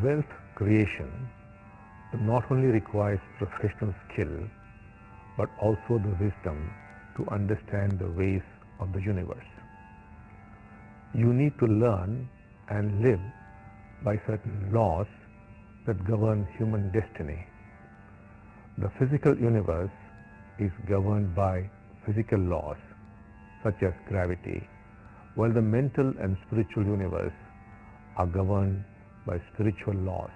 Wealth creation not only requires professional skill, but also the wisdom to understand the ways of the universe. You need to learn and live by certain laws that govern human destiny. The physical universe is governed by physical laws such as gravity, while the mental and spiritual universe are governed by spiritual laws.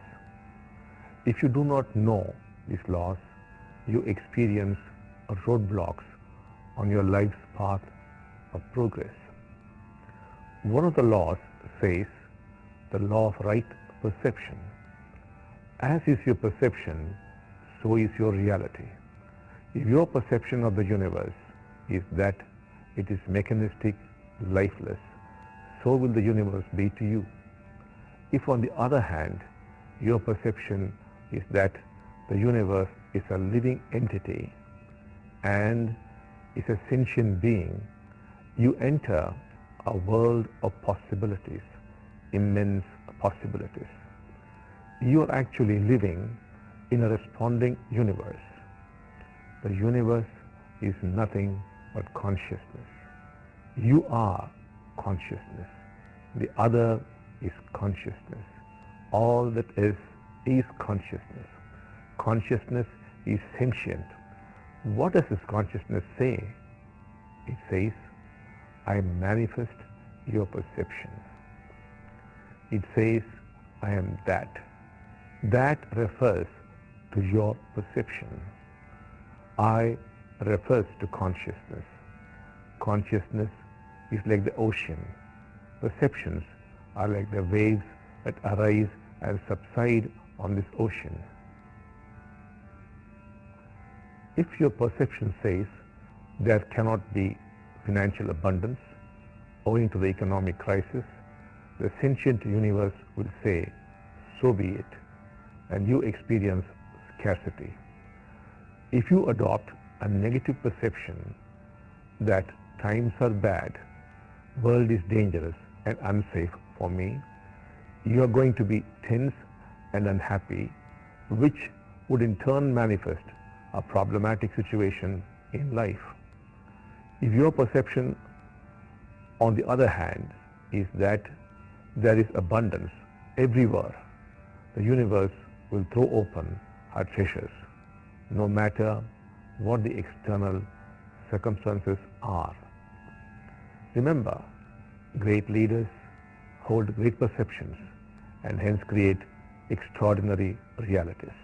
If you do not know these laws, you experience roadblocks on your life's path of progress. One of the laws says the law of right perception. As is your perception, so is your reality. If your perception of the universe is that it is mechanistic, lifeless, so will the universe be to you. If on the other hand, your perception is that the universe is a living entity and is a sentient being, you enter a world of possibilities, immense possibilities. You are actually living in a responding universe. The universe is nothing but consciousness. You are consciousness. The other is consciousness. All that is consciousness. Consciousness is sentient. What does this consciousness say? It says, I manifest your perception. It says, I am that. That refers to your perception. I refers to consciousness. Consciousness is like the ocean. Perceptions are like the waves that arise and subside on this ocean. If your perception says there cannot be financial abundance owing to the economic crisis, the sentient universe will say, so be it, and you experience scarcity. If you adopt a negative perception that times are bad, world is dangerous and unsafe for me, you are going to be tense and unhappy, which would in turn manifest a problematic situation in life. If your perception, on the other hand, is that there is abundance everywhere, the universe will throw open her treasures, no matter what the external circumstances are. Remember, great leaders hold great perceptions and hence create extraordinary realities.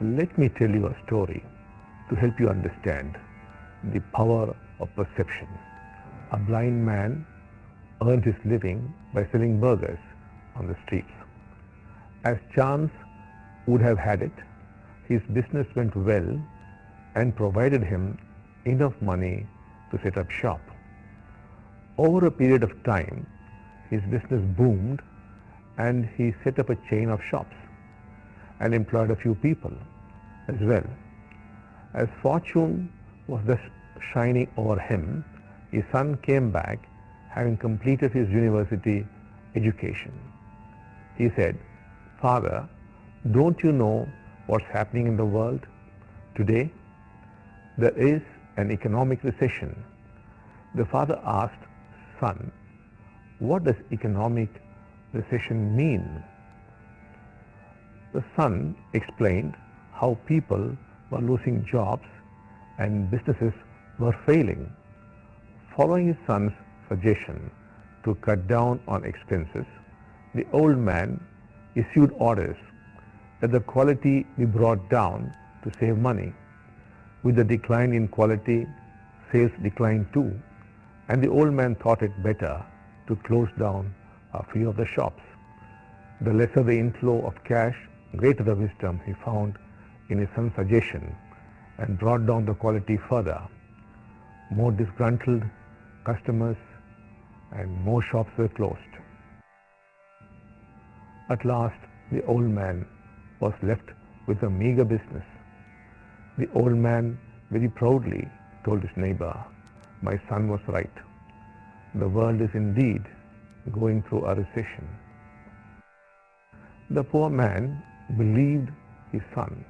Let me tell you a story to help you understand the power of perception. A blind man earned his living by selling burgers on the streets. As chance would have had it, his business went well and provided him enough money to set up shop. Over a period of time, his business boomed and he set up a chain of shops and employed a few people as well. As fortune was thus shining over him, his son came back having completed his university education. He said, Father, don't you know what's happening in the world today? There is an economic recession. The father asked, Son, what does economic recession mean? The son explained how people were losing jobs and businesses were failing. Following his son's suggestion to cut down on expenses, the old man issued orders that the quality be brought down to save money. With the decline in quality, sales declined too, and the old man thought it better to close down a few of the shops. The lesser the inflow of cash, greater the wisdom he found in his son's suggestion and brought down the quality further. More disgruntled customers and more shops were closed. At last, the old man was left with a meager business. The old man very proudly told his neighbor, "My son was right. The world is indeed going through a recession." The poor man believed his son.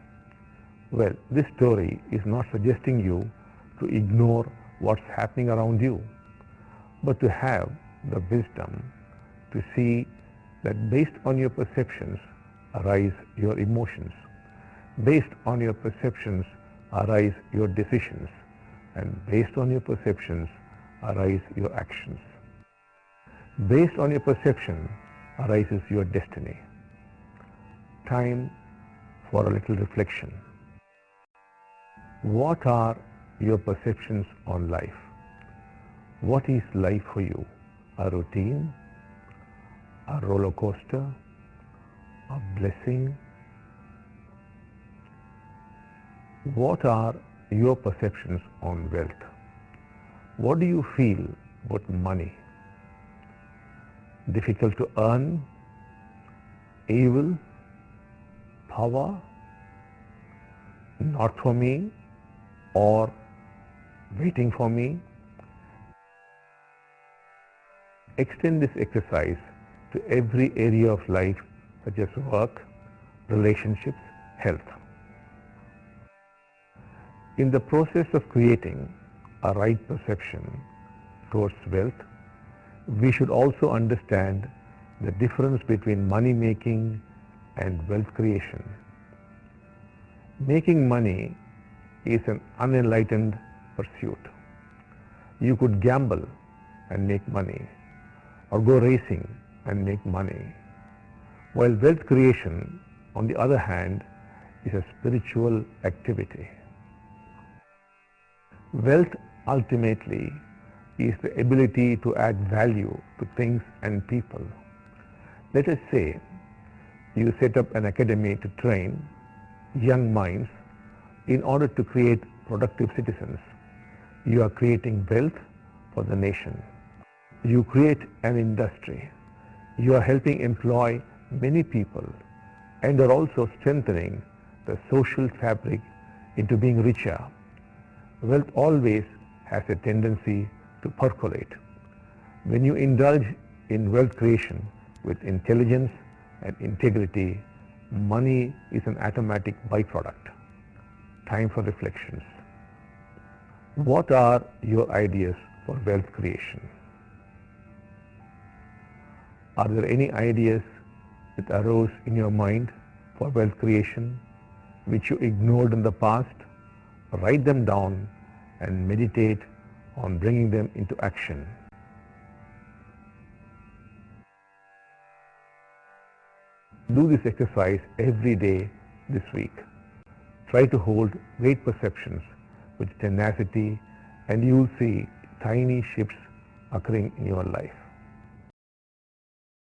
Well, this story is not suggesting you to ignore what's happening around you, but to have the wisdom to see that based on your perceptions arise your emotions. Based on your perceptions arise your decisions, and based on your perceptions arise your actions. Based on your perception arises your destiny. Time for a little reflection. What are your perceptions on life? What is life for you? A routine? A roller coaster? A blessing? What are your perceptions on wealth? What do you feel about money? Difficult to earn? Evil? Power? Not for me? Or waiting for me? Extend this exercise to every area of life, such as work, relationships, health. In the process of creating a right perception towards wealth, we should also understand the difference between money making and wealth creation. Making money is an unenlightened pursuit. You could gamble and make money, or go racing and make money, while wealth creation, on the other hand, is a spiritual activity. Wealth ultimately is the ability to add value to things and people. Let us say you set up an academy to train young minds in order to create productive citizens. You are creating wealth for the nation. You create an industry. You are helping employ many people and are also strengthening the social fabric into being richer. Wealth always has a tendency to percolate. When you indulge in wealth creation with intelligence and integrity, money is an automatic byproduct. Time for reflections. What are your ideas for wealth creation? Are there any ideas that arose in your mind for wealth creation which you ignored in the past? Write them down and meditate on bringing them into action. Do this exercise every day this week. Try to hold great perceptions with tenacity, and you will see tiny shifts occurring in your life.